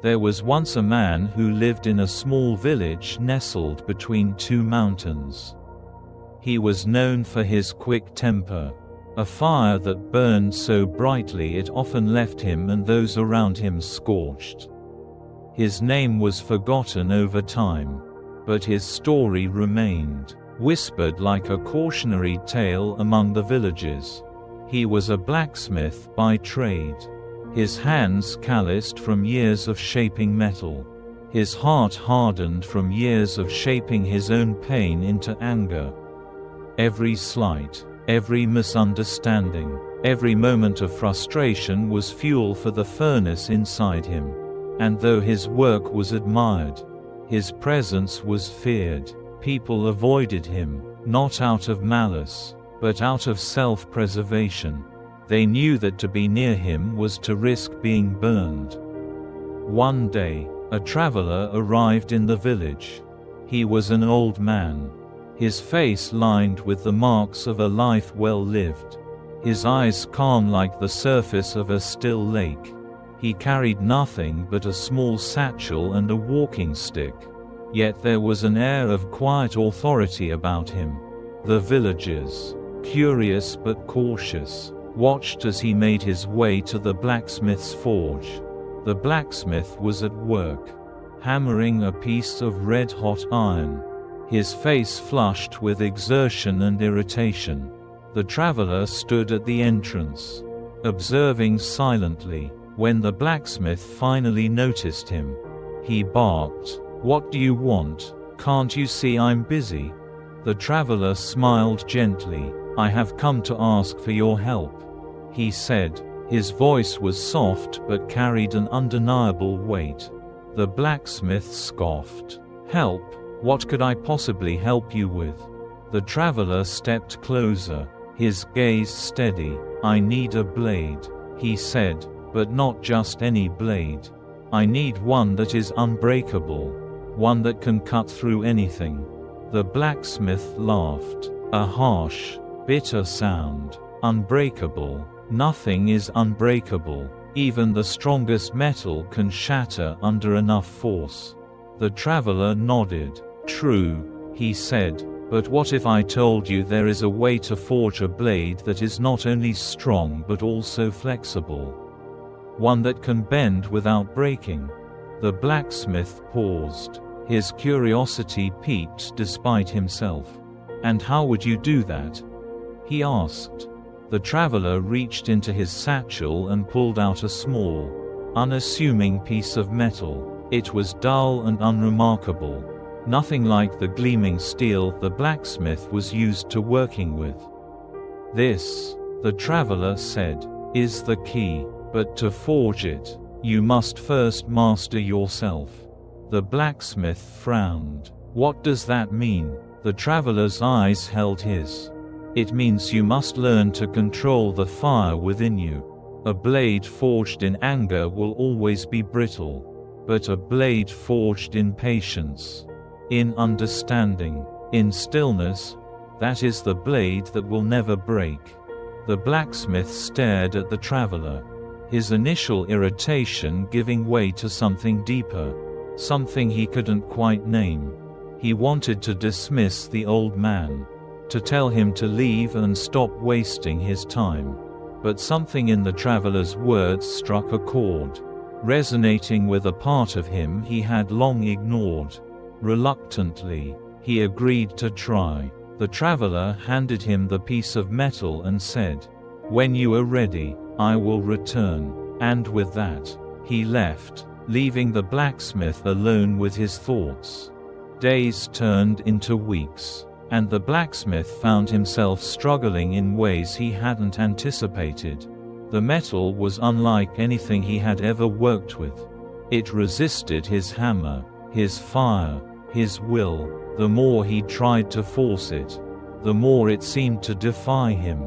There was once a man who lived in a small village nestled between two mountains. He was known for his quick temper, a fire that burned so brightly it often left him and those around him scorched. His name was forgotten over time, but his story remained, whispered like a cautionary tale among the villagers. He was a blacksmith by trade. His hands calloused from years of shaping metal. His heart hardened from years of shaping his own pain into anger. Every slight, every misunderstanding, every moment of frustration was fuel for the furnace inside him. And though his work was admired, his presence was feared. People avoided him, not out of malice, but out of self-preservation. They knew that to be near him was to risk being burned. One day, a traveler arrived in the village. He was an old man, his face lined with the marks of a life well lived, his eyes calm like the surface of a still lake. He carried nothing but a small satchel and a walking stick. Yet there was an air of quiet authority about him. The villagers, curious but cautious, watched as he made his way to the blacksmith's forge. The blacksmith was at work, hammering a piece of red-hot iron, his face flushed with exertion and irritation. The traveler stood at the entrance, observing silently. When the blacksmith finally noticed him, he barked, "What do you want? Can't you see I'm busy?" The traveler smiled gently. "I have come to ask for your help," he said. His voice was soft but carried an undeniable weight. The blacksmith scoffed. "Help? What could I possibly help you with?" The traveler stepped closer, his gaze steady. "I need a blade," he said. "But not just any blade. I need one that is unbreakable, one that can cut through anything." The blacksmith laughed, a harsh, bitter sound. "Unbreakable? Nothing is unbreakable. Even the strongest metal can shatter under enough force." The traveler nodded. "True," he said, "but what if I told you there is a way to forge a blade that is not only strong but also flexible? One that can bend without breaking?" The blacksmith paused, his curiosity piqued despite himself. "And how would you do that?" he asked. The traveler reached into his satchel and pulled out a small, unassuming piece of metal. It was dull and unremarkable, nothing like the gleaming steel the blacksmith was used to working with. "This," the traveler said, "is the key. But to forge it, you must first master yourself." The blacksmith frowned. "What does that mean?" The traveler's eyes held his. "It means you must learn to control the fire within you. A blade forged in anger will always be brittle. But a blade forged in patience, in understanding, in stillness, that is the blade that will never break." The blacksmith stared at the traveler, his initial irritation giving way to something deeper, something he couldn't quite name. He wanted to dismiss the old man, to tell him to leave and stop wasting his time. But something in the traveler's words struck a chord, resonating with a part of him he had long ignored. Reluctantly, he agreed to try. The traveler handed him the piece of metal and said, "When you are ready, I will return." And with that, he left, leaving the blacksmith alone with his thoughts. Days turned into weeks, and the blacksmith found himself struggling in ways he hadn't anticipated. The metal was unlike anything he had ever worked with. It resisted his hammer, his fire, his will. The more he tried to force it, the more it seemed to defy him.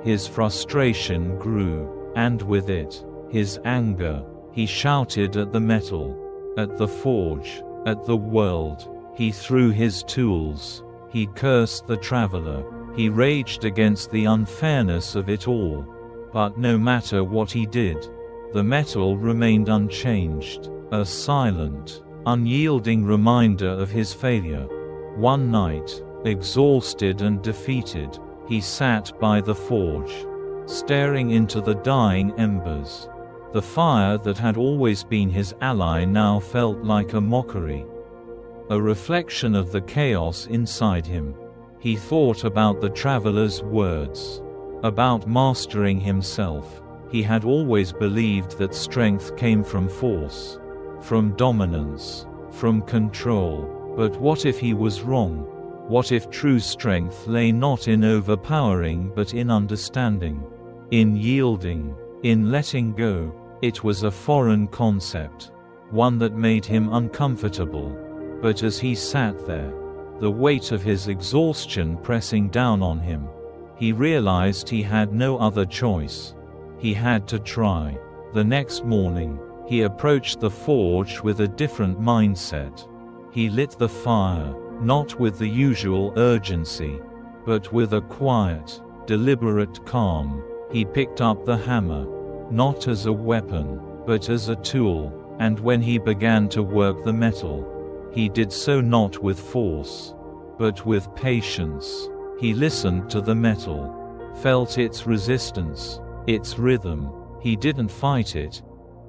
His frustration grew, and with it, his anger. He shouted at the metal, at the forge, at the world. He threw his tools. He cursed the traveler. He raged against the unfairness of it all. But no matter what he did, the metal remained unchanged. a silent, unyielding reminder of his failure. One night, exhausted and defeated, he sat by the forge, staring into the dying embers. The fire that had always been his ally now felt like a mockery, a reflection of the chaos inside him. He thought about the traveler's words, about mastering himself. He had always believed that strength came from force, from dominance, from control. But what if he was wrong? What if true strength lay not in overpowering but in understanding, in yielding, in letting go? It was a foreign concept, one that made him uncomfortable. But as he sat there, the weight of his exhaustion pressing down on him, he realized he had no other choice. He had to try. The next morning, he approached the forge with a different mindset. He lit the fire, not with the usual urgency, but with a quiet, deliberate calm. He picked up the hammer, not as a weapon, but as a tool, and when he began to work the metal, he did so not with force, but with patience. He listened to the metal, felt its resistance, its rhythm. He didn't fight it,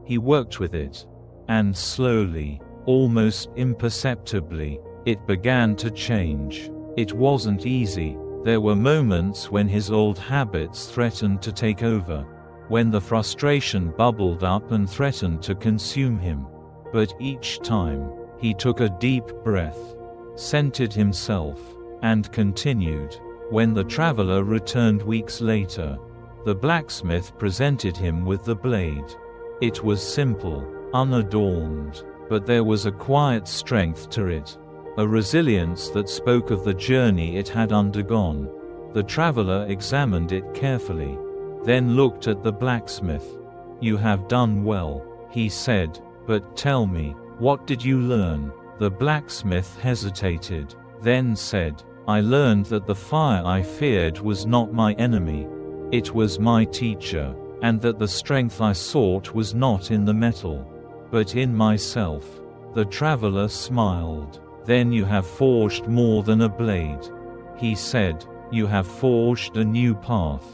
he worked with it. And slowly, almost imperceptibly, it began to change. It wasn't easy. There were moments when his old habits threatened to take over, when the frustration bubbled up and threatened to consume him. But each time, he took a deep breath, centered himself, and continued. When the traveler returned weeks later, the blacksmith presented him with the blade. It was simple, unadorned, but there was a quiet strength to it, a resilience that spoke of the journey it had undergone. The traveler examined it carefully, then looked at the blacksmith. "You have done well," he said, "but tell me, what did you learn?" The blacksmith hesitated, then said, "I learned that the fire I feared was not my enemy. It was my teacher, and that the strength I sought was not in the metal, but in myself." The traveler smiled. "Then you have forged more than a blade," he said. "You have forged a new path."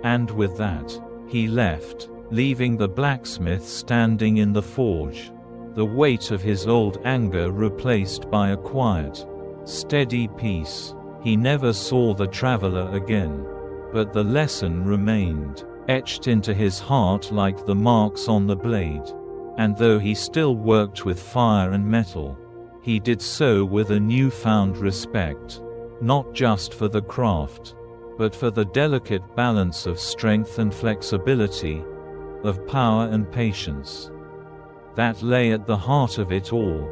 And with that, he left, leaving the blacksmith standing in the forge, the weight of his old anger replaced by a quiet, steady peace. He never saw the traveler again, but the lesson remained, etched into his heart like the marks on the blade. And though he still worked with fire and metal, he did so with a newfound respect, not just for the craft, but for the delicate balance of strength and flexibility, of power and patience, that lay at the heart of it all.